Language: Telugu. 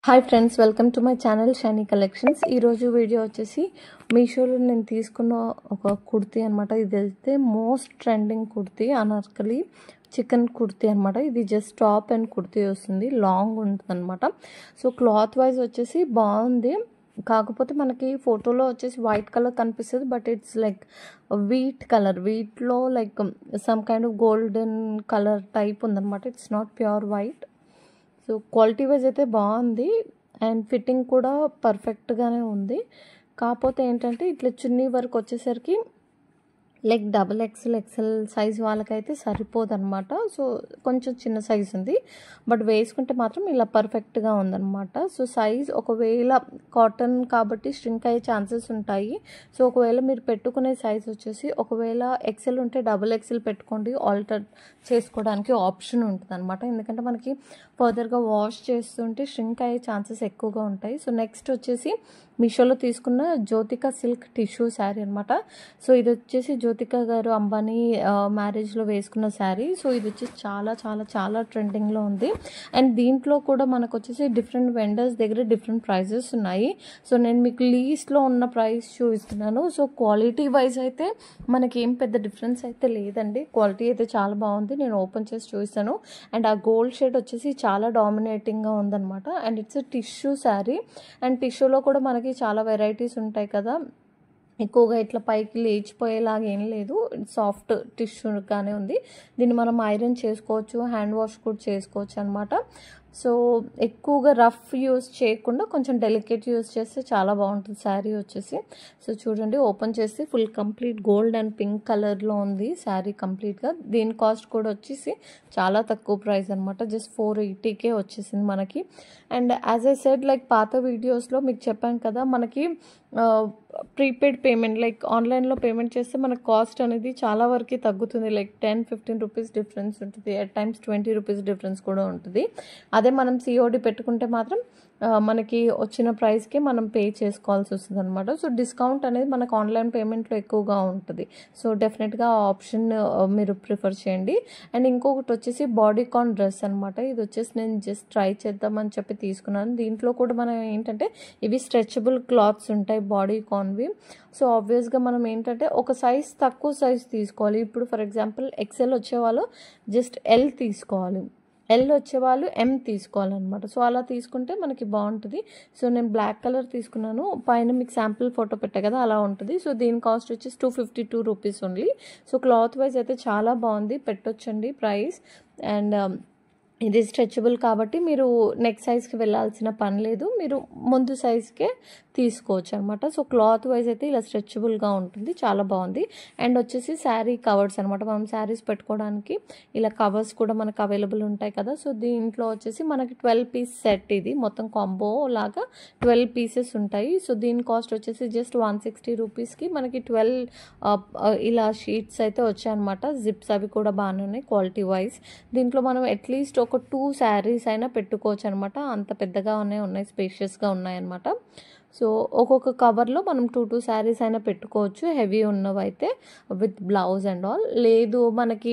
Hi friends, welcome to my channel shiny collections. ఈరోజు వీడియో వచ్చేసి మీషోలో నేను తీసుకున్న ఒక కుర్తీ అనమాట. ఇది అయితే most trending kurti, Anarkali chicken kurti అనమాట. ఇది జస్ట్ టాప్ అండ్ కుర్తీ వస్తుంది, లాంగ్ ఉంటుంది అనమాట. సో క్లాత్ వైజ్ వచ్చేసి బాగుంది, కాకపోతే మనకి ఫోటోలో వచ్చేసి వైట్ కలర్ కనిపిస్తుంది, but it's like wheat colour, వీట్లో like some kind of golden colour type ఉందన్నమాట. It's not pure white. So quality wise అయితే బాగుంది అండ్ ఫిట్టింగ్ కూడా పర్ఫెక్ట్గానే ఉంది. కాకపోతే ఏంటంటే ఇట్లా చున్నీ వరకు వచ్చేసరికి లైక్ XXL సైజ్ వాళ్ళకైతే సరిపోదన్నమాట. సో కొంచెం చిన్న సైజ్ ఉంది, బట్ వేసుకుంటే మాత్రం ఇలా పర్ఫెక్ట్గా ఉందన్నమాట. సో సైజ్ ఒకవేళ కాటన్ కాబట్టి స్ట్రింక్ అయ్యే ఛాన్సెస్ ఉంటాయి. సో ఒకవేళ మీరు పెట్టుకునే సైజ్ వచ్చేసి ఒకవేళ XL ఉంటే XXL పెట్టుకోండి, ఆల్టర్ చేసుకోవడానికి ఆప్షన్ ఉంటుంది అనమాట. ఎందుకంటే మనకి ఫర్దర్గా వాష్ చేస్తుంటే స్ట్రింక్ అయ్యే ఛాన్సెస్ ఎక్కువగా ఉంటాయి. సో నెక్స్ట్ వచ్చేసి మీషోలో తీసుకున్న జ్యోతిక సిల్క్ టిష్యూ శారీ అనమాట. సో ఇది వచ్చేసి జ్యోతిక గారు అంబానీ మ్యారేజ్లో వేసుకున్న శారీ. సో ఇది వచ్చేసి చాలా చాలా చాలా ట్రెండింగ్లో ఉంది. అండ్ దీంట్లో కూడా మనకు వచ్చేసి డిఫరెంట్ వెండర్స్ దగ్గర డిఫరెంట్ ప్రైజెస్ ఉన్నాయి. సో నేను మీకు లీస్ట్లో ఉన్న ప్రైస్ చూపిస్తున్నాను. సో క్వాలిటీ వైజ్ అయితే మనకి ఏం పెద్ద డిఫరెన్స్ అయితే లేదండి. క్వాలిటీ అయితే చాలా బాగుంది, నేను ఓపెన్ చేసి చూస్తాను. అండ్ ఆ గోల్డ్ షేడ్ వచ్చేసి చాలా డామినేటింగ్గా ఉందన్నమాట. And it's tissue sari. And టిష్యూలో కూడా మనకి చాలా వెరైటీస్ ఉంటాయి కదా, ఎక్కువగా ఇట్లా పైకి లేచిపోయేలాగా ఏం లేదు, సాఫ్ట్ టిష్యూగానే ఉంది. దీన్ని మనం ఐరన్ చేసుకోవచ్చు, హ్యాండ్ వాష్ కూడా చేసుకోవచ్చు అనమాట. సో ఎక్కువగా రఫ్ యూస్ చేయకుండా కొంచెం డెలికేట్ యూస్ చేస్తే చాలా బాగుంటుంది శారీ వచ్చేసి. సో చూడండి, ఓపెన్ చేస్తే full complete gold and pink కలర్లో ఉంది శారీ కంప్లీట్గా. దీని కాస్ట్ కూడా వచ్చేసి చాలా తక్కువ ప్రైస్ అనమాట, జస్ట్ 480కే వచ్చేసింది మనకి. And as I said, like పాత వీడియోస్లో మీకు చెప్పాను కదా, మనకి ప్రీపెయిడ్ పేమెంట్ లైక్ ఆన్లైన్లో పేమెంట్ చేస్తే మనకు కాస్ట్ అనేది చాలా వరకు తగ్గుతుంది. లైక్ 10-15 రూపీస్ డిఫరెన్స్ ఉంటుంది, అట్ టైమ్స్ 20 రూపీస్ డిఫరెన్స్ కూడా ఉంటుంది. అదే మనం COD పెట్టుకుంటే మాత్రం మనకి వచ్చిన ప్రైస్కి మనం పే చేసుకోవాల్సి వస్తుంది అనమాట. సో డిస్కౌంట్ అనేది మనకు ఆన్లైన్ పేమెంట్లో ఎక్కువగా ఉంటుంది. సో డెఫినెట్గా ఆ ఆప్షన్ మీరు ప్రిఫర్ చేయండి. అండ్ ఇంకొకటి వచ్చేసి బాడీకాన్ డ్రెస్ అనమాట. ఇది వచ్చేసి నేను జస్ట్ ట్రై చేద్దామని చెప్పి తీసుకున్నాను. దీంట్లో కూడా మనం ఏంటంటే ఇవి స్ట్రెచబుల్ క్లాత్స్ ఉంటాయి బాడీకాన్వి. సో ఆబ్వియస్గా మనం ఏంటంటే ఒక సైజ్ తక్కువ సైజ్ తీసుకోవాలి. ఇప్పుడు ఫర్ ఎగ్జాంపుల్ XL వచ్చేవాళ్ళు జస్ట్ L తీసుకోవాలి, L వచ్చేవాళ్ళు M తీసుకోవాలన్నమాట. సో అలా తీసుకుంటే మనకి బాగుంటుంది. సో నేను బ్లాక్ కలర్ తీసుకున్నాను, పైన మీకు శాంపుల్ ఫోటో పెట్టా కదా, అలా ఉంటుంది. సో దీని కాస్ట్ వచ్చేసి 252 rupees only. So cloth wise అయితే చాలా బాగుంది, పెట్టొచ్చండి ప్రైస్. అండ్ ఇది స్ట్రెచబుల్ కాబట్టి మీరు నెక్స్ట్ సైజ్కి వెళ్ళాల్సిన పని లేదు, మీరు ముందు సైజ్కే తీసుకోవచ్చు అనమాట. సో క్లాత్ వైజ్ అయితే ఇలా స్ట్రెచబుల్గా ఉంటుంది, చాలా బాగుంది. అండ్ వచ్చేసి శారీ కవర్స్ అనమాట, మనం శారీస్ పెట్టుకోవడానికి ఇలా కవర్స్ కూడా మనకు అవైలబుల్ ఉంటాయి కదా. సో దీంట్లో వచ్చేసి మనకి 12 పీస్ సెట్, ఇది మొత్తం కాంబో లాగా 12 పీసెస్ ఉంటాయి. సో దీని కాస్ట్ వచ్చేసి జస్ట్ 160 రూపీస్కి మనకి 12 ఇలా షీట్స్ అయితే వచ్చాయన్నమాట. జిప్స్ అవి కూడా బాగానే ఉన్నాయి క్వాలిటీ వైజ్. దీంట్లో మనం అట్లీస్ట్ ఒక 2 శారీస్ అయినా పెట్టుకోవచ్చు అనమాట, అంత పెద్దగా ఉన్నాయి, స్పేషియస్గా ఉన్నాయన్నమాట. సో ఒక్కొక్క కవర్లో మనం 2 శారీస్ అయినా పెట్టుకోవచ్చు, హెవీ ఉన్నవైతే విత్ బ్లౌజ్ అండ్ ఆల్. లేదు మనకి